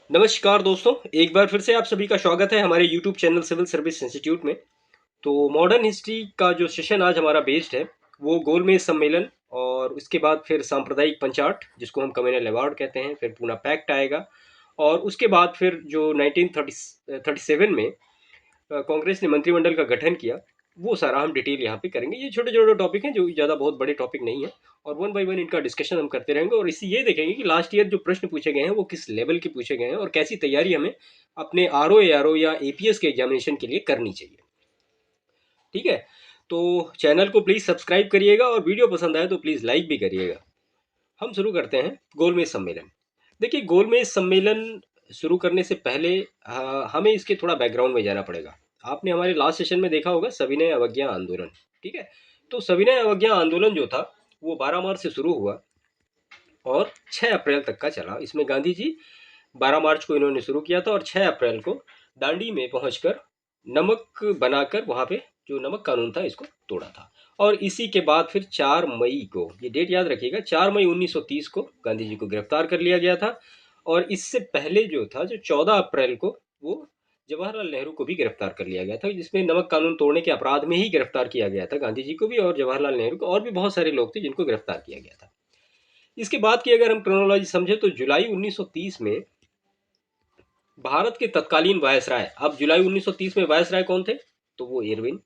नमस्कार दोस्तों, एक बार फिर से आप सभी का स्वागत है हमारे YouTube channel civil service institute में। तो मॉडर्न हिस्ट्री का जो सेशन आज हमारा बेस्ड है, वो गोलमेज सम्मेलन और उसके बाद फिर सांप्रदायिक पंचाट जिसको हम कम्युनल अवार्ड कहते हैं, फिर पूना पैक्ट आएगा और उसके बाद फिर जो 1937 में कांग्रेस ने मंत्रिमंडल का गठन किया, वो सारा हम डिटेल यहाँ पे करेंगे। ये छोटे छोटे टॉपिक हैं जो ज़्यादा बहुत बड़े टॉपिक नहीं है और वन बाय वन इनका डिस्कशन हम करते रहेंगे और इसी ये देखेंगे कि लास्ट ईयर जो प्रश्न पूछे गए हैं वो किस लेवल के पूछे गए हैं और कैसी तैयारी हमें अपने आर ओ या एपीएस के एग्जामिनेशन के लिए करनी चाहिए। ठीक है, तो चैनल को प्लीज़ सब्सक्राइब करिएगा और वीडियो पसंद आए तो प्लीज़ लाइक भी करिएगा। हम शुरू करते हैं गोलमेज सम्मेलन। देखिए, गोलमेज सम्मेलन शुरू करने से पहले हमें इसके थोड़ा बैकग्राउंड में जाना पड़ेगा। आपने हमारे लास्ट सेशन में देखा होगा सविनय अवज्ञा आंदोलन। ठीक है, तो सविनय अवज्ञा आंदोलन जो था वो 12 मार्च से शुरू हुआ और 6 अप्रैल तक का चला। इसमें गांधी जी 12 मार्च को इन्होंने शुरू किया था और 6 अप्रैल को दांडी में पहुंचकर नमक बनाकर वहां पे जो नमक कानून था इसको तोड़ा था। और इसी के बाद फिर 4 मई को, ये डेट याद रखिएगा, 4 मई 1930 को गांधी जी को गिरफ्तार कर लिया गया था। और इससे पहले जो था, जो 14 अप्रैल को, वो जवाहरलाल नेहरू को भी गिरफ्तार कर लिया गया था, जिसमें नमक कानून तोड़ने के अपराध में ही गिरफ्तार किया गया था गांधी जी को भी और जवाहरलाल नेहरू को, और भी बहुत सारे लोग थे जिनको गिरफ्तार किया गया था। इसके बाद की अगर हम क्रोनोलॉजी समझे तो जुलाई 1930 में भारत के तत्कालीन वायसराय, अब जुलाई 1930 में वायसराय कौन थे? तो वो इरविन।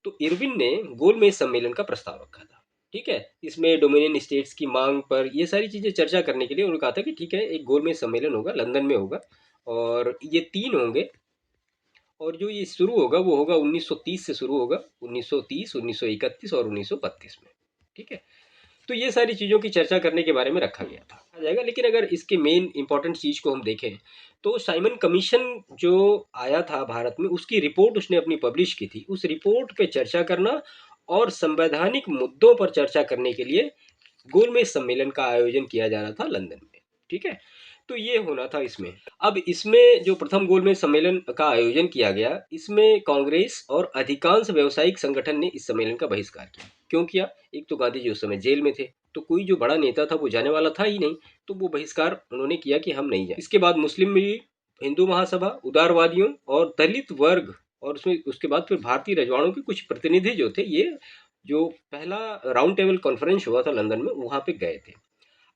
तो इरविन ने गोलमेज सम्मेलन का प्रस्ताव रखा था। ठीक है, इसमें डोमिनियन स्टेट्स की मांग पर ये सारी चीजें चर्चा करने के लिए उन्होंने कहा था कि ठीक है, एक गोलमेज सम्मेलन होगा, लंदन में होगा और ये 3 होंगे। और जो ये शुरू होगा वो होगा 1930 से शुरू होगा, 1930, 1931 और 1932 में। ठीक है, तो ये सारी चीज़ों की चर्चा करने के बारे में रखा गया था, आ जाएगा। लेकिन अगर इसके मेन इंपॉर्टेंट चीज़ को हम देखें तो साइमन कमीशन जो आया था भारत में, उसकी रिपोर्ट उसने अपनी पब्लिश की थी। उस रिपोर्ट पे चर्चा करना और संवैधानिक मुद्दों पर चर्चा करने के लिए गोलमेज सम्मेलन का आयोजन किया जा रहा था लंदन में। ठीक है, तो ये होना था इसमें। अब इसमें जो प्रथम गोलमेज सम्मेलन का आयोजन किया गया, इसमें कांग्रेस और अधिकांश व्यावसायिक संगठन ने इस सम्मेलन का बहिष्कार किया। क्यों किया? एक तो गांधी जी उस समय जेल में थे, तो कोई जो बड़ा नेता था वो जाने वाला था ही नहीं, तो वो बहिष्कार उन्होंने किया कि हम नहीं जाए। इसके बाद मुस्लिम लीग, हिंदू महासभा, उदारवादियों और दलित वर्ग, और उसमें उसके बाद फिर भारतीय रजवाड़ों के कुछ प्रतिनिधि जो थे, ये जो पहला राउंड टेबल कॉन्फ्रेंस हुआ था लंदन में, वहां पे गए थे।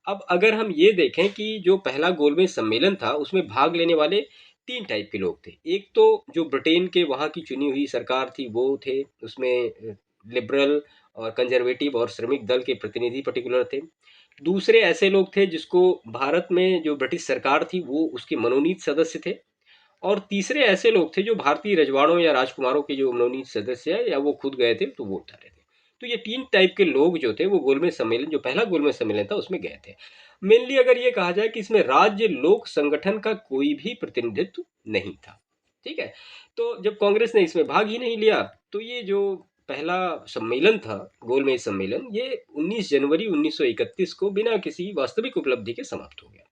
अब अगर हम ये देखें कि जो पहला गोलमेज सम्मेलन था उसमें भाग लेने वाले 3 टाइप के लोग थे। एक तो जो ब्रिटेन के वहाँ की चुनी हुई सरकार थी वो थे, उसमें लिबरल और कंजर्वेटिव और श्रमिक दल के प्रतिनिधि पर्टिकुलर थे। दूसरे ऐसे लोग थे जिसको भारत में जो ब्रिटिश सरकार थी वो उसके मनोनीत सदस्य थे। और तीसरे ऐसे लोग थे जो भारतीय रजवाड़ों या राजकुमारों के जो मनोनीत सदस्य है या वो खुद गए थे तो वो उठा रहे थे। तो ये 3 टाइप के लोग जो थे वो गोलमेज सम्मेलन, जो पहला गोलमेज सम्मेलन था, उसमें गए थे। मेनली अगर ये कहा जाए कि इसमें राज्य लोक संगठन का कोई भी प्रतिनिधित्व नहीं था। ठीक है, तो जब कांग्रेस ने इसमें भाग ही नहीं लिया तो ये जो पहला सम्मेलन था, गोलमेज सम्मेलन, ये 19 जनवरी 1931 को बिना किसी वास्तविक उपलब्धि के समाप्त हो गया।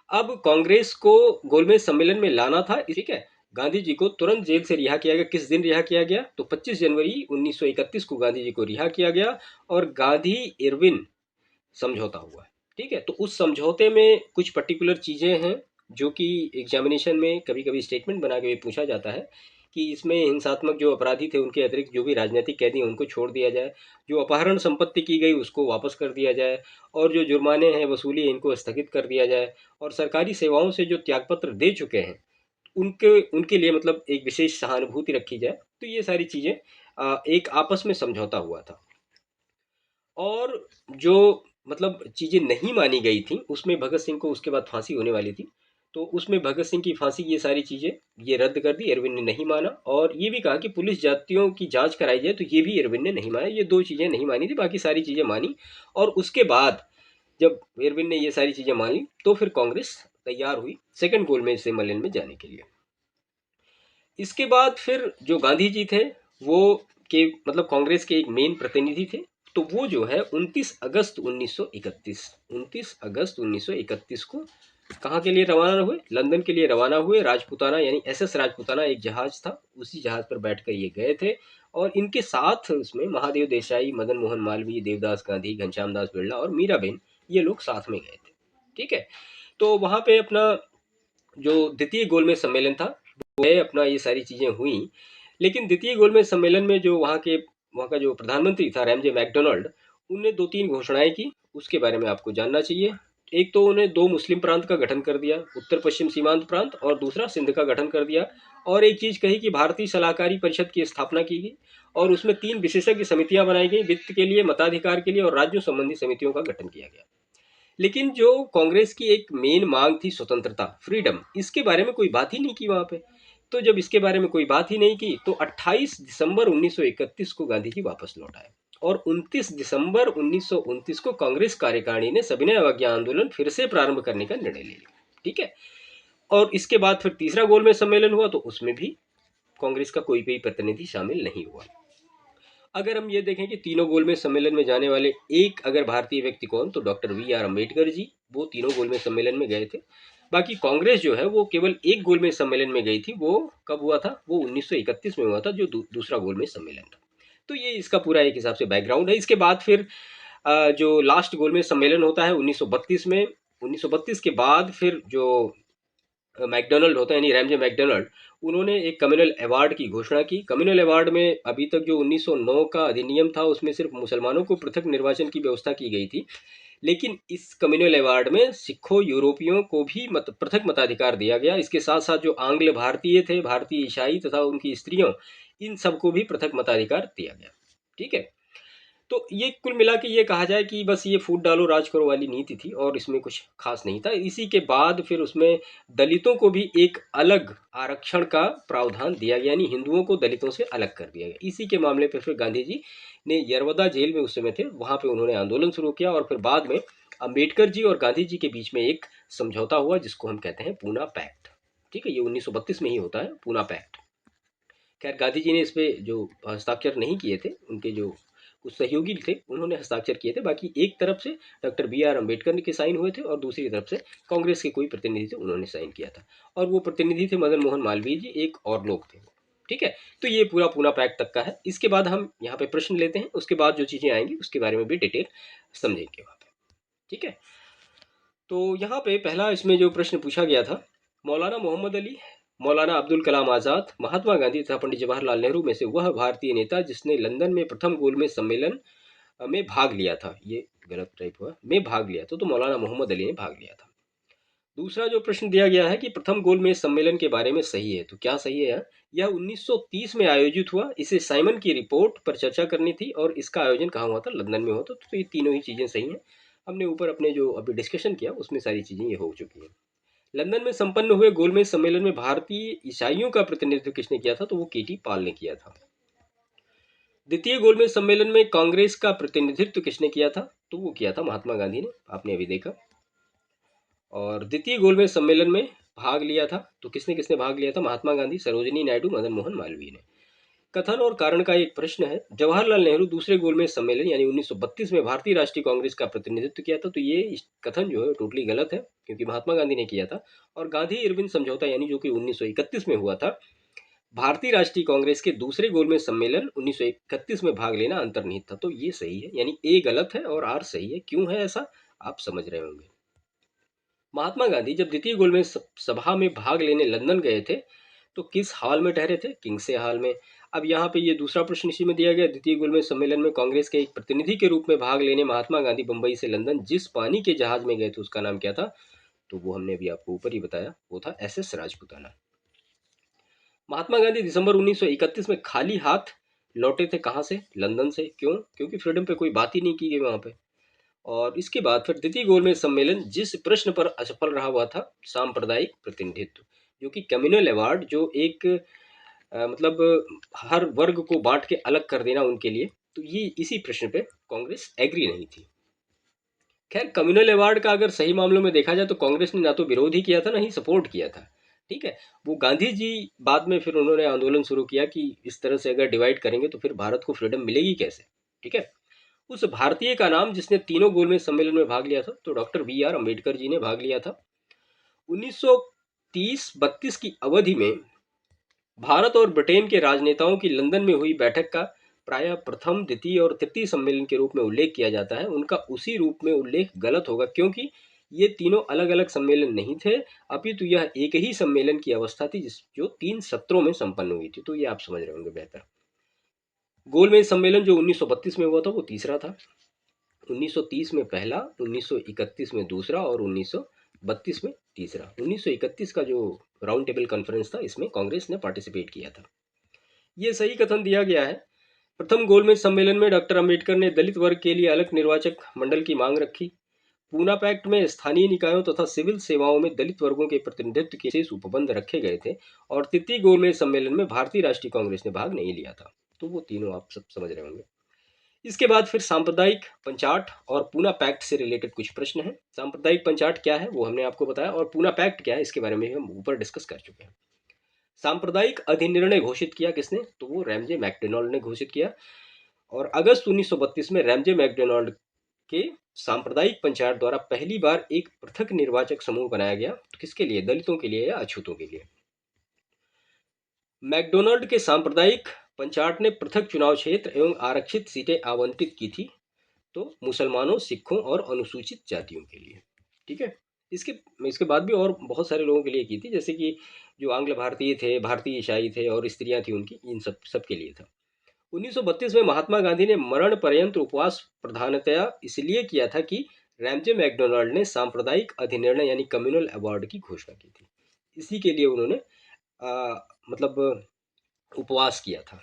अब कांग्रेस को गोलमेज सम्मेलन में लाना था। ठीक है, गांधी जी को तुरंत जेल से रिहा किया गया। किस दिन रिहा किया गया? तो 25 जनवरी 1931 को गांधी जी को रिहा किया गया और गांधी इरविन समझौता हुआ। ठीक है, तो उस समझौते में कुछ पर्टिकुलर चीज़ें हैं जो कि एग्जामिनेशन में कभी कभी स्टेटमेंट बना के भी पूछा जाता है कि इसमें हिंसात्मक जो अपराधी थे उनके अतिरिक्त जो भी राजनीतिक कैदी हैं उनको छोड़ दिया जाए, जो अपहरण संपत्ति की गई उसको वापस कर दिया जाए, और जो जुर्माने हैं वसूली इनको स्थगित कर दिया जाए, और सरकारी सेवाओं से जो त्यागपत्र दे चुके हैं उनके उनके लिए मतलब एक विशेष सहानुभूति रखी जाए। तो ये सारी चीज़ें एक आपस में समझौता हुआ था। और जो मतलब चीज़ें नहीं मानी गई थी उसमें भगत सिंह को उसके बाद फांसी होने वाली थी, तो उसमें भगत सिंह की फांसी, ये सारी चीज़ें ये रद्द कर दी। इरविन ने नहीं माना और ये भी कहा कि पुलिस जातियों की जांच कराई जाए, तो ये भी इरविन ने नहीं माना। ये 2 चीज़ें नहीं मानी थी, बाकी सारी चीज़ें मानी। और उसके बाद जब इरविन ने ये सारी चीज़ें मानी तो फिर कांग्रेस तैयार हुई सेकंड गोलमेज सम्मेलन में जाने के लिए। इसके बाद फिर जो गांधी जी थे वो के मतलब कांग्रेस के एक मेन प्रतिनिधि थे, तो वो जो है 29 अगस्त 1931 को कहाँ के लिए रवाना हुए? लंदन के लिए रवाना हुए। राजपुताना यानी एसएस राजपुताना एक जहाज था, उसी जहाज पर बैठकर ये गए थे। और इनके साथ उसमें महादेव देसाई, मदन मोहन मालवीय, देवदास गांधी, घनश्याम दास बिरला और मीराबेन, ये लोग साथ में गए थे। ठीक है, तो वहाँ पे अपना जो द्वितीय गोलमेज सम्मेलन था वो है, अपना ये सारी चीज़ें हुई। लेकिन द्वितीय गोलमेज सम्मेलन में जो वहाँ का जो प्रधानमंत्री था रैमजे मैकडोनाल्ड, उनने 2-3 घोषणाएँ की, उसके बारे में आपको जानना चाहिए। एक तो उन्हें 2 मुस्लिम प्रांत का गठन कर दिया, उत्तर-पश्चिम सीमांत प्रांत और दूसरा सिंध का गठन कर दिया। और एक चीज़ कही कि भारतीय सलाहकारी परिषद की स्थापना की गई और उसमें 3 विशेषज्ञ समितियाँ बनाई गई, वित्त के लिए, मताधिकार के लिए और राज्यों संबंधी समितियों का गठन किया गया। लेकिन जो कांग्रेस की एक मेन मांग थी स्वतंत्रता, फ्रीडम, इसके बारे में कोई बात ही नहीं की वहाँ पे। तो जब इसके बारे में कोई बात ही नहीं की तो 28 दिसंबर 1931 को गांधी जी वापस लौट आए और 29 दिसंबर 1929 को कांग्रेस कार्यकारिणी ने सविनय अवज्ञा आंदोलन फिर से प्रारंभ करने का निर्णय ले लिया। ठीक है। और इसके बाद फिर तीसरा गोलमेज सम्मेलन हुआ तो उसमें भी कांग्रेस का कोई भी प्रतिनिधि शामिल नहीं हुआ। अगर हम ये देखें कि तीनों गोलमेज सम्मेलन में जाने वाले एक अगर भारतीय व्यक्ति कौन, तो doctor V are Ambedkar ji, वो तीनों गोलमेज सम्मेलन में गए थे। बाकी कांग्रेस जो है वो केवल एक गोलमेज सम्मेलन में गई थी। वो कब हुआ था? वो 1931 में हुआ था, जो दूसरा गोलमेज सम्मेलन था। तो ये इसका पूरा एक हिसाब से बैकग्राउंड है। इसके बाद फिर जो लास्ट गोलमेज सम्मेलन होता है 1932 में, 1932 के बाद फिर जो मैकडोनल्ड होता है यानी रैमजे मैकडोनल्ड, उन्होंने एक कम्युनल अवार्ड की घोषणा की। कम्युनल अवार्ड में अभी तक जो 1909 का अधिनियम था उसमें सिर्फ मुसलमानों को पृथक निर्वाचन की व्यवस्था की गई थी, लेकिन इस कम्युनल अवार्ड में सिखों, यूरोपियों को भी पृथक मताधिकार दिया गया। इसके साथ साथ जो आंग्ल भारतीय थे, भारतीय ईसाई तथा उनकी स्त्रियों, इन सबको भी पृथक मताधिकार दिया गया। ठीक है। तो ये कुल मिला के ये कहा जाए कि बस ये फूट डालो राज करो वाली नीति थी और इसमें कुछ खास नहीं था। इसी के बाद फिर उसमें दलितों को भी एक अलग आरक्षण का प्रावधान दिया गया, यानी हिंदुओं को दलितों से अलग कर दिया गया। इसी के मामले पर फिर गांधी जी ने यरवदा जेल में उस समय थे, वहाँ पे उन्होंने आंदोलन शुरू किया और फिर बाद में अम्बेडकर जी और गांधी जी के बीच में एक समझौता हुआ जिसको हम कहते हैं पूना पैक्ट। ठीक है, ये 1932 में ही होता है पूना पैक्ट। खैर गांधी जी ने इस पे जो हस्ताक्षर नहीं किए थे, उनके जो कुछ सहयोगी थे उन्होंने हस्ताक्षर किए थे। बाकी एक तरफ से डॉक्टर बी आर अम्बेडकर के साइन हुए थे और दूसरी तरफ से कांग्रेस के कोई प्रतिनिधि थे, उन्होंने साइन किया था। और वो प्रतिनिधि थे मदन मोहन मालवीय जी, एक और लोग थे। ठीक है। तो ये पूरा पूना पैक्ट तक का है। इसके बाद हम यहाँ पे प्रश्न लेते हैं, उसके बाद जो चीज़ें आएंगी उसके बारे में भी डिटेल समझेंगे वहाँ पे। ठीक है। तो यहाँ पे पहला इसमें जो प्रश्न पूछा गया था, मौलाना मोहम्मद अली, मौलाना अब्दुल कलाम आज़ाद, महात्मा गांधी तथा पंडित जवाहरलाल नेहरू में से वह भारतीय नेता जिसने लंदन में प्रथम गोलमेज सम्मेलन में भाग लिया था, ये गलत टाइप हुआ, में भाग लिया था, तो मौलाना मोहम्मद अली ने भाग लिया था। दूसरा जो प्रश्न दिया गया है कि प्रथम गोलमेज सम्मेलन के बारे में सही है, तो क्या सही है? यह 1930 में आयोजित हुआ, इसे साइमन की रिपोर्ट पर चर्चा करनी थी और इसका आयोजन कहाँ हुआ था? लंदन में हुआ था। तो ये तीनों ही चीज़ें सही हैं। हमने ऊपर अपने जो अभी डिस्कशन किया उसमें सारी चीज़ें ये हो चुकी हैं। लंदन में संपन्न हुए गोलमेज सम्मेलन में भारतीय ईसाइयों का प्रतिनिधित्व किसने किया था? तो वो केटी पाल ने किया था। द्वितीय गोलमेज सम्मेलन में कांग्रेस का प्रतिनिधित्व किसने किया था? तो वो किया था महात्मा गांधी ने, आपने अभी देखा। और द्वितीय गोलमेज सम्मेलन में भाग लिया था तो किसने किसने भाग लिया था? महात्मा गांधी, सरोजिनी नायडू, मदन मोहन मालवीय ने। कथन और कारण का एक प्रश्न है, जवाहरलाल नेहरू दूसरे गोलमेज सम्मेलन यानी 1932 में भारतीय राष्ट्रीय कांग्रेस का प्रतिनिधित्व किया था। तो ये कथन जो है टोटली गलत है, क्योंकि महात्मा गांधी ने किया था। और गांधी इरविन समझौता यानी जो कि 1931 में हुआ था, भारतीय राष्ट्रीय कांग्रेस के दूसरे गोलमेज सम्मेलन 1931 में भाग लेना अंतर्निहित था। तो ये सही है, यानी ए गलत है और आर सही है। क्यों है ऐसा, आप समझ रहे होंगे। महात्मा गांधी जब द्वितीय गोलमेज सभा में भाग लेने लंदन गए थे तो किस हाल में ठहरे थे? किंगसे हाल में। अब यहाँ पे ये दूसरा प्रश्न इसी में दिया गया, द्वितीय गोलमेज सम्मेलन में कांग्रेस के एक प्रतिनिधि के रूप में भाग लेने महात्मा गांधी बंबई से लंदन जिस पानी के जहाज में गए थे उसका नाम क्या था? तो वो हमने अभी आपको ऊपर ही बताया, वो था SS राजपुताना। महात्मा गांधी दिसंबर 1931 में खाली हाथ लौटे थे, कहाँ से? लंदन से। क्यों? क्योंकि फ्रीडम पे कोई बात ही नहीं की गई वहाँ पे। और इसके बाद फिर द्वितीय गोलमेज सम्मेलन जिस प्रश्न पर असफल रहा हुआ था, सांप्रदायिक प्रतिनिधित्व, जो कि कम्युनल अवार्ड, जो एक मतलब हर वर्ग को बांट के अलग कर देना उनके लिए, तो ये इसी प्रश्न पे कांग्रेस एग्री नहीं थी। खैर कम्युनल अवार्ड का अगर सही मामलों में देखा जाए तो कांग्रेस ने ना तो विरोध ही किया था ना ही सपोर्ट किया था। ठीक है। वो गांधी जी बाद में फिर उन्होंने आंदोलन शुरू किया कि इस तरह से अगर डिवाइड करेंगे तो फिर भारत को फ्रीडम मिलेगी कैसे। ठीक है। उस भारतीय का नाम जिसने तीनों गोलमेज सम्मेलन में भाग लिया था, तो doctor V are Ambedkar ji ने भाग लिया था। 1930-32 की अवधि में भारत और ब्रिटेन के राजनेताओं की लंदन में हुई बैठक का प्रायः प्रथम, द्वितीय और तृतीय सम्मेलन के रूप में उल्लेख किया जाता है। उनका उसी रूप में उल्लेख गलत होगा, क्योंकि ये तीनों अलग अलग सम्मेलन नहीं थे, अपितु यह एक ही सम्मेलन की अवस्था थी जो 3 सत्रों में संपन्न हुई थी। तो ये आप समझ रहे होंगे बेहतर। गोलमेज सम्मेलन जो 1932 में हुआ था वो तीसरा था, 1930 में पहला, 1931 में दूसरा और 1932 में तीसरा। 1931 का जो राउंड टेबल कॉन्फ्रेंस था, इसमें कांग्रेस ने पार्टिसिपेट किया था। ये सही कथन दिया गया है। प्रथम गोलमेज सम्मेलन में डॉक्टर अंबेडकर ने दलित वर्ग के लिए अलग निर्वाचक मंडल की मांग रखी। पूना पैक्ट में स्थानीय निकायों तथा सिविल सेवाओं में दलित वर्गों के प्रतिनिधित्व के विशेष उपबंध रखे गए थे और तृतीय गोलमेज सम्मेलन में भारतीय राष्ट्रीय कांग्रेस ने भाग नहीं लिया था। तो वो तीनों आप सब समझ रहे होंगे। इसके बाद फिर सांप्रदायिक पंचाट और पूना पैक्ट से रिलेटेड कुछ प्रश्न हैं। सांप्रदायिक पंचाट क्या है वो हमने आपको बताया, और पूना पैक्ट क्या है इसके बारे में हम ऊपर डिस्कस कर चुके हैं। सांप्रदायिक अधिनिर्णय घोषित किया किसने? तो वो रैमजे मैकडोनाल्ड ने घोषित किया, और अगस्त 1932 में रैमजे मैकडोनाल्ड के सांप्रदायिक पंचायत द्वारा पहली बार एक पृथक निर्वाचक समूह बनाया गया। तो किसके लिए? दलितों के लिए या अछूतों के लिए? मैकडोनाल्ड के सांप्रदायिक पंचायत ने पृथक चुनाव क्षेत्र एवं आरक्षित सीटें आवंटित की थी, तो मुसलमानों, सिखों और अनुसूचित जातियों के लिए। ठीक है। इसके बाद भी और बहुत सारे लोगों के लिए की थी, जैसे कि जो आंग्ल भारतीय थे, भारतीय ईसाई थे और स्त्रियां थी उनकी, इन सब के लिए था। 1932 में महात्मा गांधी ने मरण पर्यंत उपवास प्रधानतया इसलिए किया था कि रैमजे मैकडोनाल्ड ने सांप्रदायिक अधिनिर्णय यानी कम्युनल अवार्ड की घोषणा की थी। इसी के लिए उन्होंने मतलब उपवास किया था।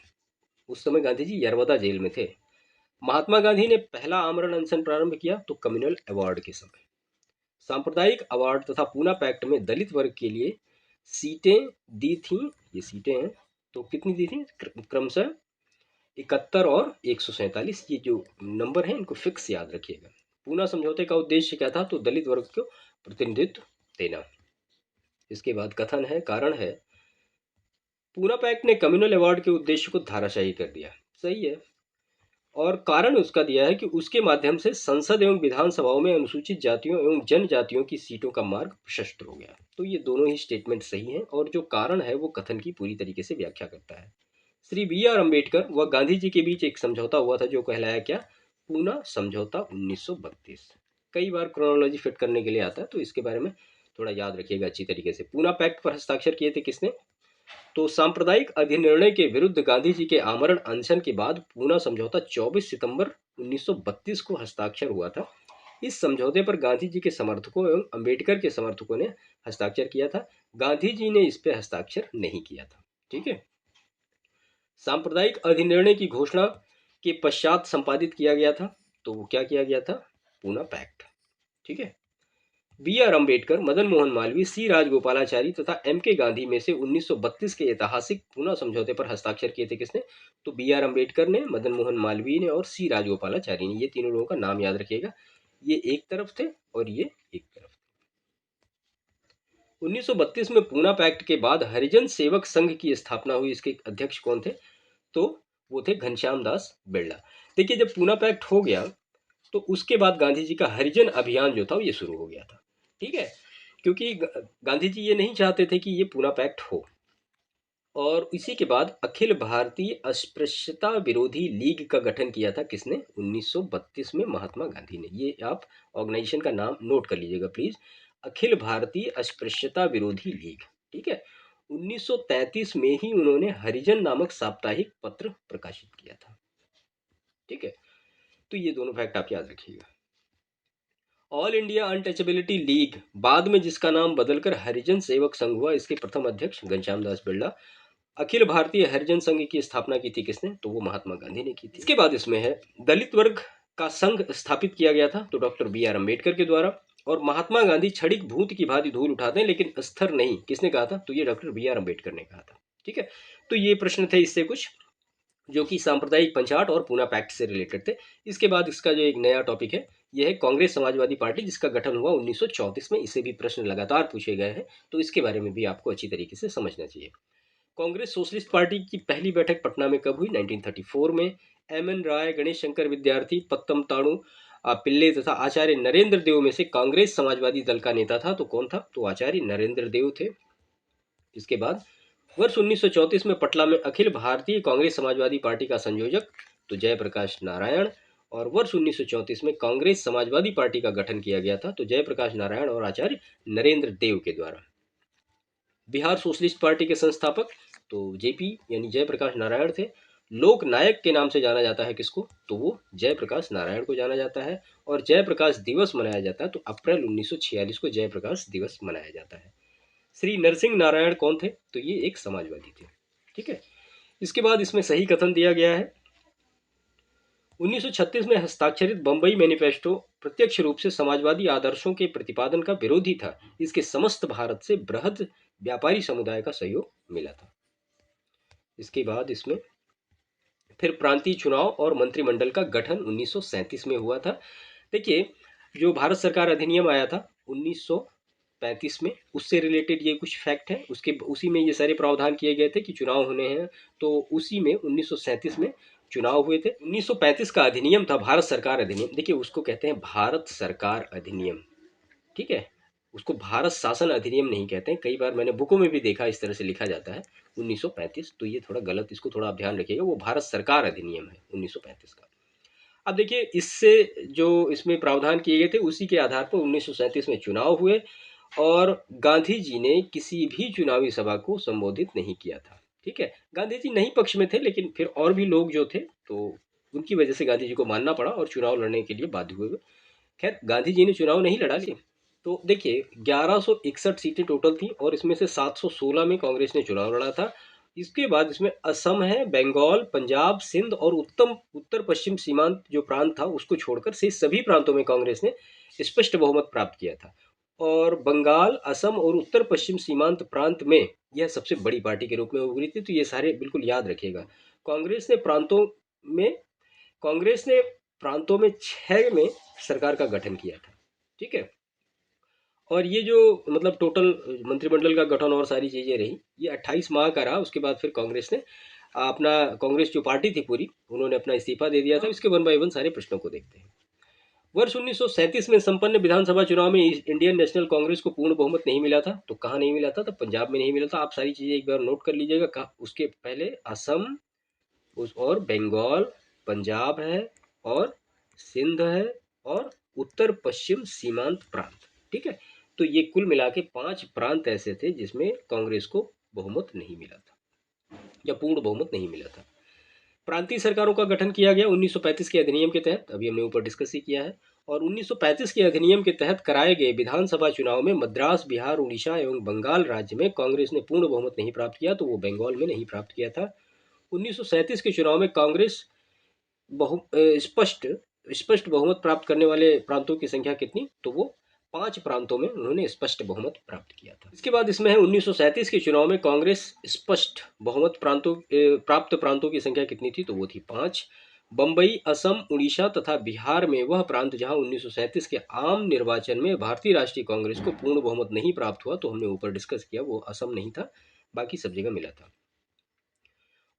उस समय गांधी जी यरवदा जेल में थे। महात्मा गांधी ने पहला आमरण अनशन प्रारंभ किया तो कम्युनल अवार्ड के समय। सांप्रदायिक अवार्ड तथा पूना पैक्ट में दलित वर्ग के लिए सीटें दी थी। ये सीटें हैं तो कितनी दी थी? क्रमशः 71 और 147। ये जो नंबर है इनको फिक्स याद रखिएगा। पूना समझौते का उद्देश्य क्या था? तो दलित वर्ग को प्रतिनिधित्व देना। इसके बाद कथन है, कारण है, पूना पैक्ट ने कम्युनल अवार्ड के उद्देश्य को धाराशाही कर दिया। सही है। और कारण उसका दिया है कि उसके माध्यम से संसद एवं विधानसभाओं में अनुसूचित जातियों एवं जनजातियों की सीटों का मार्ग प्रशस्त हो गया। तो ये दोनों ही स्टेटमेंट सही हैं, और जो कारण है वो कथन की पूरी तरीके से व्याख्या करता है। श्री बी आर अम्बेडकर व गांधी जी के बीच एक समझौता हुआ था जो कहलाया क्या? पूना समझौता 1932। कई बार क्रोनोलॉजी फिट करने के लिए आता है, तो इसके बारे में थोड़ा याद रखिएगा अच्छी तरीके से। पूना पैक्ट पर हस्ताक्षर किए थे किसने? तो सांप्रदायिक अधिनिर्णय के विरुद्ध गांधी जी के आमरण अनशन के बाद पूना समझौता 24 सितंबर 1932 को हस्ताक्षर हुआ था। इस समझौते पर गांधी जी के समर्थकों एवं अंबेडकर के समर्थकों ने हस्ताक्षर किया था। गांधी जी ने इस पर हस्ताक्षर नहीं किया था। ठीक है। सांप्रदायिक अधिनिर्णय की घोषणा के पश्चात संपादित किया गया था, तो वो क्या किया गया था? पूना पैक्ट। ठीक है। बी आर अम्बेडकर, मदन मोहन मालवीय, सी राजगोपालाचारी तथा एम के गांधी में से 1932 के ऐतिहासिक पूना समझौते पर हस्ताक्षर किए थे किसने? तो बी आर अम्बेडकर ने, मदन मोहन मालवीय ने और सी राजगोपालाचारी ने। ये तीनों लोगों का नाम याद रखिएगा। ये एक तरफ थे और ये एक तरफ थे। 1932 में पूना पैक्ट के बाद हरिजन सेवक संघ की स्थापना हुई। इसके अध्यक्ष कौन थे? तो वो थे घनश्याम दास बिरला। देखिए, जब पूना पैक्ट हो गया तो उसके बाद गांधी जी का हरिजन अभियान जो था ये शुरू हो गया था। ठीक है। क्योंकि गांधी जी ये नहीं चाहते थे कि ये पूना पैक्ट हो, और इसी के बाद अखिल भारतीय अस्पृश्यता विरोधी लीग का गठन किया था किसने? 1932 में महात्मा गांधी ने। ये आप ऑर्गेनाइजेशन का नाम नोट कर लीजिएगा प्लीज, अखिल भारतीय अस्पृश्यता विरोधी लीग। ठीक है। 1933 में ही उन्होंने हरिजन नामक साप्ताहिक पत्र प्रकाशित किया था। ठीक है। तो ये दोनों फैक्ट आप याद रखिएगा। ऑल इंडिया अनटचेबिलिटी लीग, बाद में जिसका नाम बदलकर हरिजन सेवक संघ हुआ, इसके प्रथम अध्यक्ष घनश्याम दास बिरला। अखिल भारतीय हरिजन संघ की स्थापना की थी किसने? तो वो महात्मा गांधी ने की थी। इसके बाद इसमें है, दलित वर्ग का संघ स्थापित किया गया था तो डॉक्टर बी आर अम्बेडकर के द्वारा। और महात्मा गांधी क्षणिक भूत की भांति धूल उठाते हैं लेकिन स्थिर नहीं, किसने कहा था? तो ये डॉक्टर बी आर अम्बेडकर ने कहा था। ठीक है। तो ये प्रश्न थे इससे कुछ जो कि सांप्रदायिक पंचाट और पूना पैक्ट से रिलेटेड थे। इसके बाद इसका जो एक नया टॉपिक है, यह है कांग्रेस समाजवादी पार्टी, जिसका गठन हुआ 1934 में। इसे भी प्रश्न लगातार पूछे गए हैं, तो इसके बारे में भी आपको अच्छी तरीके से समझना चाहिए। कांग्रेस सोशलिस्ट पार्टी की पहली बैठक पटना में कब हुई? 1934 में। एम एन राय, गणेश शंकर विद्यार्थी, पत्तम ताणु पिल्ले तथा आचार्य नरेंद्र देव में से कांग्रेस समाजवादी दल का नेता था तो कौन था? तो आचार्य नरेंद्र देव थे। इसके बाद वर्ष 1934 में पटना में अखिल भारतीय कांग्रेस समाजवादी पार्टी का संयोजक तो जयप्रकाश नारायण, और वर्ष 1934 में कांग्रेस समाजवादी पार्टी का गठन किया गया था, तो जयप्रकाश नारायण और आचार्य नरेंद्र देव के द्वारा। बिहार सोशलिस्ट पार्टी के संस्थापक तो जेपी यानी जयप्रकाश नारायण थे। लोक नायक के नाम से जाना जाता है किसको, तो वो जयप्रकाश नारायण को जाना जाता है। और जयप्रकाश दिवस मनाया जाता है तो अप्रैल 1946 को जयप्रकाश दिवस मनाया जाता है। श्री नरसिंह नारायण कौन थे, तो ये एक समाजवादी थे। ठीक है, इसके बाद इसमें सही कथन दिया गया है। 1936 में हस्ताक्षरित बंबई मैनिफेस्टो प्रत्यक्ष रूप से समाजवादी आदर्शों के प्रतिपादन का विरोधी था। इसके समस्त भारत से बृहद व्यापारी समुदाय का सहयोग मिला था। इसके बाद इसमें फिर प्रांतीय चुनाव और मंत्रिमंडल का गठन 1937 में हुआ था। देखिए, जो भारत सरकार अधिनियम आया था 1935 में, उससे रिलेटेड ये कुछ फैक्ट है। उसी में ये सारे प्रावधान किए गए थे कि चुनाव होने हैं, तो उसी में 1937 में चुनाव हुए थे। 1935 का अधिनियम था भारत सरकार अधिनियम। देखिए, उसको कहते हैं भारत सरकार अधिनियम। ठीक है, उसको भारत शासन अधिनियम नहीं कहते हैं। कई बार मैंने बुकों में भी देखा इस तरह से लिखा जाता है 1935, तो ये थोड़ा गलत, इसको थोड़ा आप ध्यान रखिएगा। वो भारत सरकार अधिनियम है 1935 का। अब देखिए, इससे जो इसमें प्रावधान किए गए थे उसी के आधार पर 1937 में चुनाव हुए और गांधी जी ने किसी भी चुनावी सभा को संबोधित नहीं किया था। ठीक है, गांधी जी नहीं पक्ष में थे, लेकिन फिर और भी लोग जो थे तो उनकी वजह से गांधी जी को मानना पड़ा और चुनाव लड़ने के लिए बाध्य हुए। खैर, गांधी जी ने चुनाव नहीं लड़ा, लेकिन तो देखिए 1161 सीटें टोटल थी और इसमें से 716 में कांग्रेस ने चुनाव लड़ा था। इसके बाद इसमें असम है, बंगाल, पंजाब, सिंध और उत्तर पश्चिम सीमांत जो प्रांत था उसको छोड़कर से सभी प्रांतों में कांग्रेस ने स्पष्ट बहुमत प्राप्त किया था। और बंगाल, असम और उत्तर पश्चिम सीमांत प्रांत में यह सबसे बड़ी पार्टी के रूप में उभरी थी। तो ये सारे बिल्कुल याद रखिएगा। कांग्रेस ने प्रांतों में कांग्रेस ने प्रांतों में 6 में सरकार का गठन किया था। ठीक है, और ये जो मतलब टोटल मंत्रिमंडल का गठन और सारी चीजें रही, ये 28 माह का रहा। उसके बाद फिर कांग्रेस ने अपना कांग्रेस जो पार्टी थी पूरी, उन्होंने अपना इस्तीफा दे दिया था। इसके वन बाय वन सारे प्रश्नों को देखते हैं। वर्ष 1937 में संपन्न विधानसभा चुनाव में इंडियन नेशनल कांग्रेस को पूर्ण बहुमत नहीं मिला था। तो कहाँ नहीं मिला था, तो पंजाब में नहीं मिला था। आप सारी चीजें एक बार नोट कर लीजिएगा। उसके पहले असम, उस और बंगाल, पंजाब है और सिंध है और उत्तर पश्चिम सीमांत प्रांत। ठीक है, तो ये कुल मिला के 5 प्रांत ऐसे थे जिसमें कांग्रेस को बहुमत नहीं मिला था या पूर्ण बहुमत नहीं मिला था। प्रांतीय सरकारों का गठन किया गया 1935 के अधिनियम के तहत, अभी हमने ऊपर डिस्कस ही किया है। और 1935 के अधिनियम के तहत कराए गए विधानसभा चुनाव में मद्रास, बिहार, उड़ीसा एवं बंगाल राज्य में कांग्रेस ने पूर्ण बहुमत नहीं प्राप्त किया, तो वो बंगाल में नहीं प्राप्त किया था। 1937 के चुनाव में कांग्रेस बहु स्पष्ट स्पष्ट बहुमत प्राप्त करने वाले प्रांतों की संख्या कितनी, तो वो 5 प्रांतों में उन्होंने स्पष्ट बहुमत प्राप्त किया था। इसके बाद इसमें है 1937 के चुनाव में कांग्रेस स्पष्ट बहुमत प्राप्त प्रांतों की संख्या कितनी थी, तो वो थी 5। बंबई, असम, उड़ीसा तथा बिहार में वह प्रांत जहां 1937 के आम निर्वाचन में भारतीय राष्ट्रीय कांग्रेस को पूर्ण बहुमत नहीं प्राप्त हुआ, तो हमने ऊपर डिस्कस किया वो असम नहीं था, बाकी सब जगह मिला था।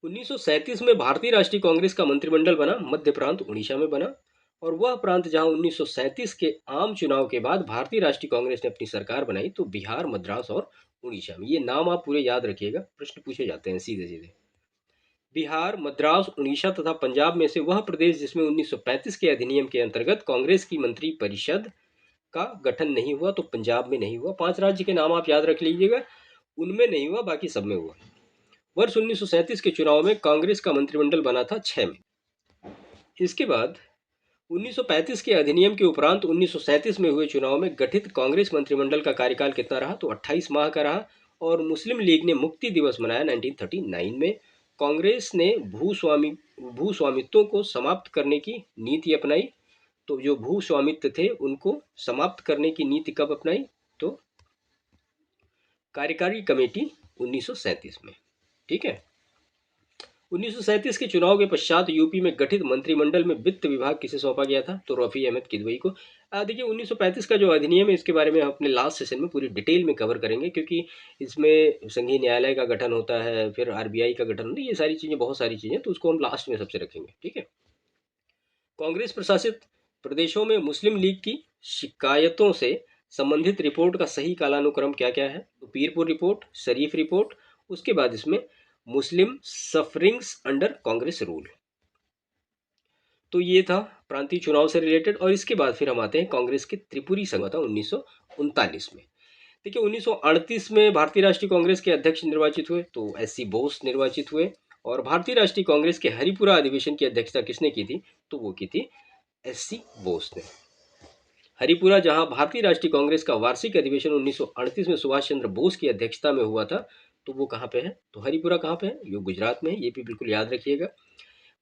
1937 में भारतीय राष्ट्रीय कांग्रेस का मंत्रिमंडल बना, मध्य प्रांत उड़ीसा में बना। और वह प्रांत जहां 1937 के आम चुनाव के बाद भारतीय राष्ट्रीय कांग्रेस ने अपनी सरकार बनाई, तो बिहार, मद्रास और उड़ीसा में। ये नाम आप पूरे याद रखिएगा, प्रश्न पूछे जाते हैं सीधे सीधे। बिहार, मद्रास, उड़ीसा तथा पंजाब में से वह प्रदेश जिसमें 1935 के अधिनियम के अंतर्गत कांग्रेस की मंत्री परिषद का गठन नहीं हुआ, तो पंजाब में नहीं हुआ। 5 राज्य के नाम आप याद रख लीजिएगा, उनमें नहीं हुआ, बाकी सब में हुआ। वर्ष 1937 के चुनाव में कांग्रेस का मंत्रिमंडल बना था 6 में। इसके बाद 1935 के अधिनियम के उपरांत 1937 में हुए चुनाव में गठित कांग्रेस मंत्रिमंडल का कार्यकाल कितना रहा, तो 28 माह का रहा। और मुस्लिम लीग ने मुक्ति दिवस मनाया 1939 में। कांग्रेस ने भूस्वामित्वों को समाप्त करने की नीति अपनाई। तो जो भूस्वामित्व थे उनको समाप्त करने की नीति कब अपनाई, तो कार्यकारी कमेटी 1937 में। ठीक है, 1937 के चुनाव के पश्चात यूपी में गठित मंत्रिमंडल में वित्त विभाग किसे सौंपा गया था, तो रफी अहमद किदवई को। देखिए, 1935 का जो अधिनियम है इसके बारे में हम अपने लास्ट सेशन में पूरी डिटेल में कवर करेंगे, क्योंकि इसमें संघीय न्यायालय का गठन होता है, फिर आरबीआई का गठन होता है, ये सारी चीज़ें, बहुत सारी चीज़ें, तो उसको हम लास्ट में सबसे रखेंगे। ठीक है, कांग्रेस प्रशासित प्रदेशों में मुस्लिम लीग की शिकायतों से संबंधित रिपोर्ट का सही कालानुक्रम क्या क्या है, तो पीरपुर रिपोर्ट, शरीफ रिपोर्ट, उसके बाद इसमें मुस्लिम सफरिंग्स अंडर कांग्रेस रूल। तो ये था प्रांतीय चुनाव से रिलेटेड। और इसके बाद फिर हम आते हैं कांग्रेस के त्रिपुरी संघ था 1939 में। देखिए 1938 में भारतीय राष्ट्रीय कांग्रेस के अध्यक्ष निर्वाचित हुए तो एस.सी. बोस निर्वाचित हुए। और भारतीय राष्ट्रीय कांग्रेस के हरिपुरा अधिवेशन की अध्यक्षता किसने की थी? तो वो की थी एस.सी. बोस ने। हरिपुरा जहां भारतीय राष्ट्रीय कांग्रेस का वार्षिक अधिवेशन 1938 में सुभाष चंद्र बोस की अध्यक्षता में हुआ था, तो वो कहाँ पे है? तो हरिपुरा कहाँ पे है? ये गुजरात में है, ये भी बिल्कुल याद रखिएगा।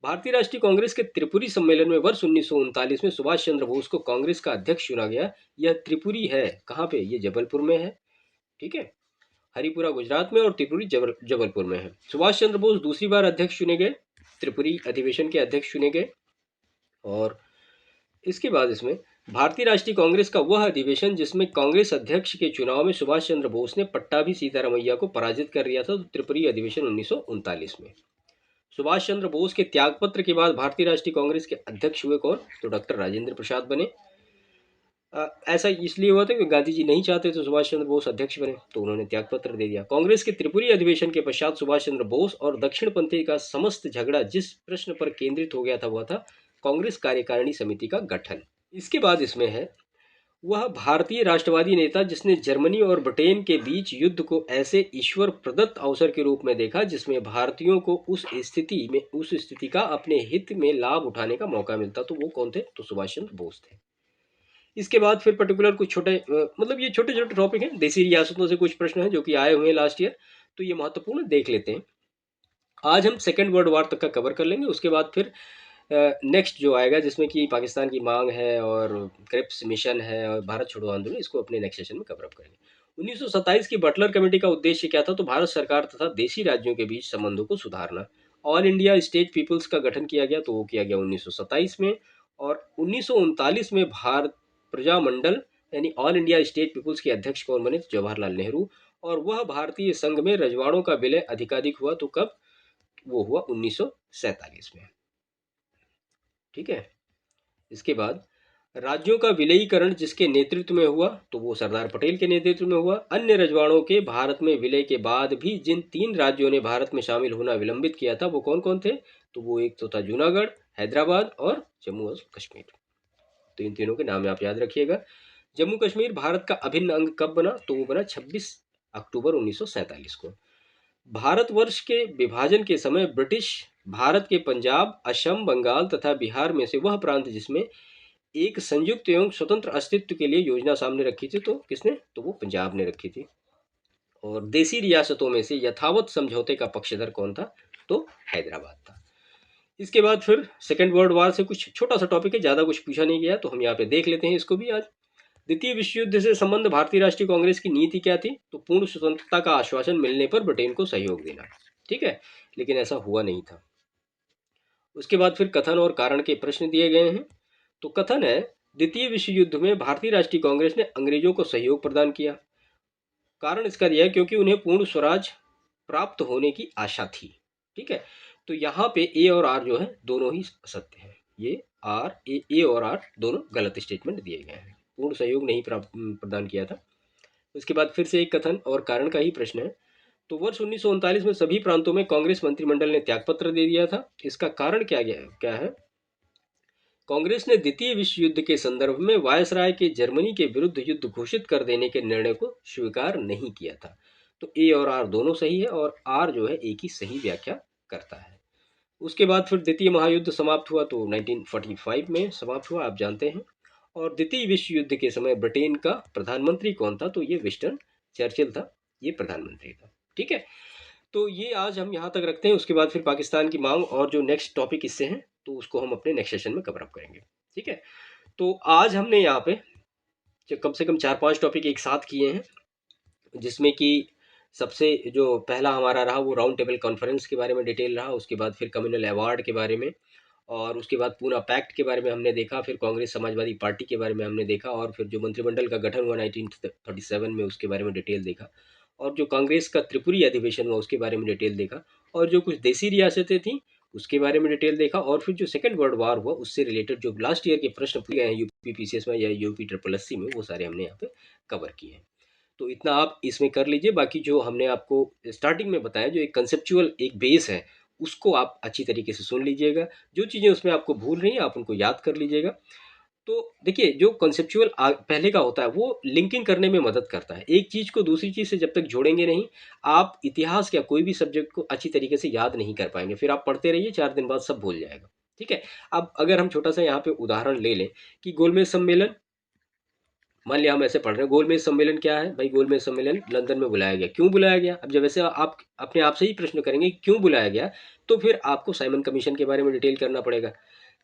भारतीय राष्ट्रीय कांग्रेस के त्रिपुरी सम्मेलन में वर्ष 1939 में सुभाष चंद्र बोस को कांग्रेस का अध्यक्ष चुना गया। यह त्रिपुरी है कहाँ पे? ये जबलपुर में है। ठीक है, हरिपुरा गुजरात में और त्रिपुरी जबलपुर में है। सुभाष चंद्र बोस दूसरी बार अध्यक्ष चुने गए, त्रिपुरी अधिवेशन के अध्यक्ष चुने गए। और इसके बाद इसमें भारतीय राष्ट्रीय कांग्रेस का वह अधिवेशन जिसमें कांग्रेस अध्यक्ष के चुनाव में सुभाष चंद्र बोस ने पट्टाभी सीतारामैया को पराजित कर दिया था, तो त्रिपुरी अधिवेशन 1939 में। सुभाष चंद्र बोस के त्यागपत्र के बाद भारतीय राष्ट्रीय कांग्रेस के अध्यक्ष हुए कौन? तो डॉक्टर राजेंद्र प्रसाद बने। ऐसा इसलिए हुआ था कि गांधी जी नहीं चाहते तो सुभाष चंद्र बोस अध्यक्ष बने, तो उन्होंने त्यागपत्र दे दिया। कांग्रेस के त्रिपुरी अधिवेशन के पश्चात सुभाष चंद्र बोस और दक्षिणपंथी का समस्त झगड़ा जिस प्रश्न पर केंद्रित हो गया था वह था कांग्रेस कार्यकारिणी समिति का गठन। इसके बाद इसमें है वह भारतीय राष्ट्रवादी नेता जिसने जर्मनी और ब्रिटेन के बीच युद्ध को ऐसे ईश्वर प्रदत्त अवसर के रूप में देखा जिसमें भारतीयों को उस स्थिति का अपने हित में लाभ उठाने का मौका मिलता। तो वो कौन थे? तो सुभाष चंद्र बोस थे। इसके बाद फिर पर्टिकुलर कुछ छोटे मतलब ये छोटे छोटे टॉपिक हैं, देसी रियासतों से कुछ प्रश्न हैं जो कि आए हुए हैं लास्ट ईयर, तो ये महत्वपूर्ण देख लेते हैं। आज हम सेकेंड वर्ल्ड वार तक का कवर कर लेंगे, उसके बाद फिर नेक्स्ट जो आएगा जिसमें कि पाकिस्तान की मांग है और क्रिप्स मिशन है और भारत छोड़ो आंदोलन, इसको अपने नेक्स्ट सेशन में कवर अप करेंगे। 1927 की बटलर कमेटी का उद्देश्य क्या था? तो भारत सरकार तथा देशी राज्यों के बीच संबंधों को सुधारना। ऑल इंडिया स्टेट पीपल्स का गठन किया गया, तो वो किया गया 1927 में। और 1939 में भारत प्रजामंडल यानी ऑल इंडिया स्टेट पीपल्स के अध्यक्ष कौन बने? तो जवाहरलाल नेहरू। और वह भारतीय संघ में रजवाड़ों का विलय अधिकाधिक हुआ, तो कब? वो हुआ 1947 में। ठीक है, इसके बाद राज्यों का विलयीकरण जिसके नेतृत्व में हुआ? तो वो सरदार पटेल के नेतृत्व में हुआ। अन्य रजवाड़ों के भारत में विलय के बाद भी जिन 3 राज्यों ने भारत में शामिल होना विलंबित किया था वो कौन कौन थे? तो वो एक तो था जूनागढ़, हैदराबाद और जम्मू और कश्मीर। तो इन तीनों के नाम आप याद रखिएगा। जम्मू कश्मीर भारत का अभिन्न अंग कब बना? तो वो बना 26 अक्टूबर 1947 को। भारतवर्ष के विभाजन के समय ब्रिटिश भारत के पंजाब, असम, बंगाल तथा बिहार में से वह प्रांत जिसमें एक संयुक्त एवं स्वतंत्र अस्तित्व के लिए योजना सामने रखी थी, तो किसने? तो वो पंजाब ने रखी थी। और देसी रियासतों में से यथावत समझौते का पक्षधर कौन था? तो हैदराबाद था। इसके बाद फिर सेकेंड वर्ल्ड वार से कुछ छोटा सा टॉपिक है, ज़्यादा कुछ पूछा नहीं गया, तो हम यहाँ पे देख लेते हैं इसको भी आज। द्वितीय विश्व युद्ध से संबंध भारतीय राष्ट्रीय कांग्रेस की नीति क्या थी? तो पूर्ण स्वतंत्रता का आश्वासन मिलने पर ब्रिटेन को सहयोग देना। ठीक है, लेकिन ऐसा हुआ नहीं था। उसके बाद फिर कथन और कारण के प्रश्न दिए गए हैं। तो कथन है द्वितीय विश्व युद्ध में भारतीय राष्ट्रीय कांग्रेस ने अंग्रेजों को सहयोग प्रदान किया। कारण इसका दिया है क्योंकि उन्हें पूर्ण स्वराज प्राप्त होने की आशा थी। ठीक है, तो यहाँ पे ए और आर जो है दोनों ही असत्य है। ये आर ए और आर दोनों गलत स्टेटमेंट दिए गए हैं, पूर्ण सहयोग नहीं प्रदान किया था। उसके बाद फिर से एक कथन और कारण का ही प्रश्न है। तो वर्ष 1939 में सभी प्रांतों में कांग्रेस मंत्रिमंडल ने त्यागपत्र दे दिया था। इसका कारण क्या है? कांग्रेस ने द्वितीय विश्व युद्ध के संदर्भ में वायसराय के जर्मनी के विरुद्ध युद्ध घोषित कर देने के निर्णय को स्वीकार नहीं किया था। तो ए और आर दोनों सही है और आर जो है ए की सही व्याख्या करता है। उसके बाद फिर द्वितीय महायुद्ध समाप्त हुआ, तो 1945 में समाप्त हुआ, आप जानते हैं। और द्वितीय विश्व युद्ध के समय ब्रिटेन का प्रधानमंत्री कौन था? तो ये विंस्टन चर्चिल था, ये प्रधानमंत्री था। ठीक है, तो ये आज हम यहाँ तक रखते हैं। उसके बाद फिर पाकिस्तान की मांग और जो नेक्स्ट टॉपिक इससे हैं तो उसको हम अपने नेक्स्ट सेशन में कवर अप करेंगे। ठीक है, तो आज हमने यहाँ पे कम से कम 4-5 टॉपिक एक साथ किए हैं, जिसमें कि सबसे जो पहला हमारा रहा वो राउंड टेबल कॉन्फ्रेंस के बारे में डिटेल रहा। उसके बाद फिर कम्युनल अवार्ड के बारे में, और उसके बाद पूना पैक्ट के बारे में हमने देखा। फिर कांग्रेस समाजवादी पार्टी के बारे में हमने देखा, और फिर जो मंत्रिमंडल का गठन हुआ 1937 में उसके बारे में डिटेल देखा, और जो कांग्रेस का त्रिपुरी अधिवेशन हुआ उसके बारे में डिटेल देखा, और जो कुछ देसी रियासतें थीं उसके बारे में डिटेल देखा, और फिर जो सेकंड वर्ल्ड वार हुआ उससे रिलेटेड जो लास्ट ईयर के प्रश्न पूछे गए हैं यूपी पीसीएस में या यूपी ट्रिपल एससी में, वो सारे हमने यहाँ पे कवर किए हैं। तो इतना आप इसमें कर लीजिए। बाकी जो हमने आपको स्टार्टिंग में बताया, जो एक कंसेप्चुअल एक बेस है उसको आप अच्छी तरीके से सुन लीजिएगा। जो चीज़ें उसमें आपको भूल रही हैं आप उनको याद कर लीजिएगा। तो देखिए जो कॉन्सेप्चुअल पहले का होता है वो लिंकिंग करने में मदद करता है। एक चीज़ को दूसरी चीज़ से जब तक जोड़ेंगे नहीं, आप इतिहास या कोई भी सब्जेक्ट को अच्छी तरीके से याद नहीं कर पाएँगे। फिर आप पढ़ते रहिए 4 दिन बाद सब भूल जाएगा। ठीक है? अब अगर हम छोटा-सा यहाँ पे उदाहरण ले लें कि गोलमेज सम्मेलन, मान लिया हम ऐसे पढ़ रहे हैं, गोलमेज सम्मेलन क्या है? भाई गोलमेज सम्मेलन लंदन में बुलाया गया। क्यों बुलाया गया? अब जब ऐसे आप अपने आप से ही प्रश्न करेंगे क्यों बुलाया गया? तो फिर आपको साइमन कमीशन के बारे में डिटेल करना पड़ेगा।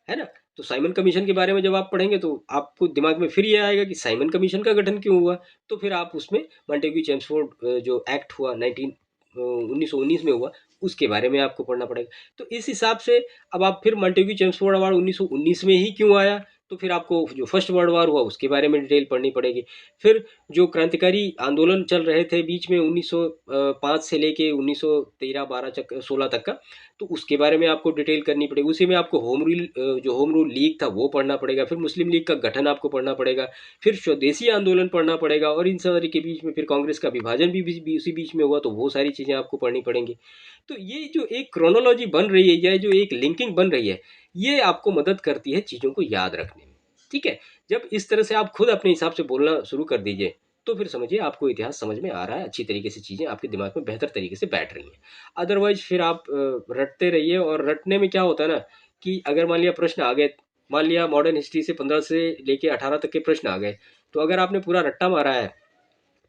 है ना? तो साइमन कमीशन के बारे में जब आप पढ़ेंगे तो आपको दिमाग में फिर ये आएगा कि साइमन कमीशन का गठन क्यों हुआ? तो फिर आप उसमें मॉन्टेग्यू चेम्सफोर्ड जो एक्ट हुआ 1919 में हुआ, उसके बारे में आपको पढ़ना पड़ेगा। तो इस हिसाब से अब आप फिर मॉन्टेग्यू चेम्सफोर्ड अवार्ड 1919 में ही क्यों आया? तो फिर आपको जो फर्स्ट वर्ल्ड वॉर हुआ उसके बारे में डिटेल पढ़नी पड़ेगी। फिर जो क्रांतिकारी आंदोलन चल रहे थे बीच में 1905 से लेके 1913-12 तक 16 तक का, तो उसके बारे में आपको डिटेल करनी पड़ेगी। उसी में आपको जो होम रूल लीग था वो पढ़ना पड़ेगा, फिर मुस्लिम लीग का गठन आपको पढ़ना पड़ेगा, फिर स्वदेशी आंदोलन पढ़ना पड़ेगा और इन सारी के बीच में फिर कांग्रेस का विभाजन भी उसी बीच में हुआ, तो वो सारी चीज़ें आपको पढ़नी पड़ेंगी। तो ये जो एक क्रोनोलॉजी बन रही है या जो एक लिंकिंग बन रही है, ये आपको मदद करती है चीज़ों को याद रखने में। ठीक है? जब इस तरह से आप खुद अपने हिसाब से बोलना शुरू कर दीजिए, तो फिर समझिए आपको इतिहास समझ में आ रहा है, अच्छी तरीके से चीज़ें आपके दिमाग में बेहतर तरीके से बैठ रही हैं। अदरवाइज़ फिर आप रटते रहिए और रटने में क्या होता है ना कि अगर मान लिया प्रश्न आ गए, मान लिया मॉडर्न हिस्ट्री से 15 से लेके 18 तक के प्रश्न आ गए, तो अगर आपने पूरा रट्टा मारा है,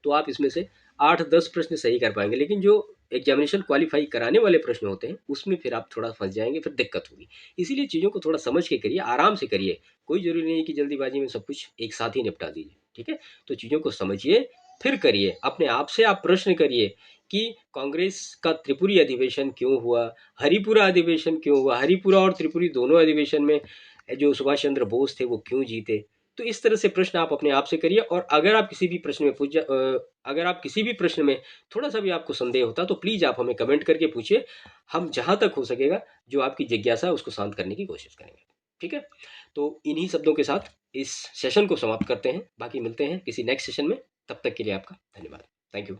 तो आप इसमें से 8-10 प्रश्न सही कर पाएँगे, लेकिन जो एग्ज़ामिनेशन क्वालीफाई कराने वाले प्रश्न होते हैं, उसमें फिर आप थोड़ा फँस जाएँगे, फिर दिक्कत होगी। इसीलिए चीज़ों को थोड़ा समझ के करिए, आराम से करिए। कोई ज़रूरी नहीं है कि जल्दीबाज़ी में सब कुछ एक साथ ही निपटा दीजिए, ठीक है? तो चीज़ों को समझिए, फिर करिए। अपने आप से आप प्रश्न करिए कि कांग्रेस का त्रिपुरी अधिवेशन क्यों हुआ? हरिपुरा अधिवेशन क्यों हुआ? हरिपुरा और त्रिपुरी दोनों अधिवेशन में जो सुभाष चंद्र बोस थे, वो क्यों जीते? तो इस तरह से प्रश्न आप अपने आप से करिए और अगर आप किसी भी प्रश्न में अगर आप किसी भी प्रश्न में थोड़ा-सा भी आपको संदेह होता है, तो प्लीज़ आप हमें कमेंट करके पूछिए। हम जहाँ तक हो सकेगा, जो आपकी जिज्ञासा है, उसको शांत करने की कोशिश करेंगे। ठीक है? तो इन्हीं शब्दों के साथ इस सेशन को समाप्त करते हैं। बाकी मिलते हैं किसी नेक्स्ट सेशन में। तब तक के लिए आपका धन्यवाद। Thank you.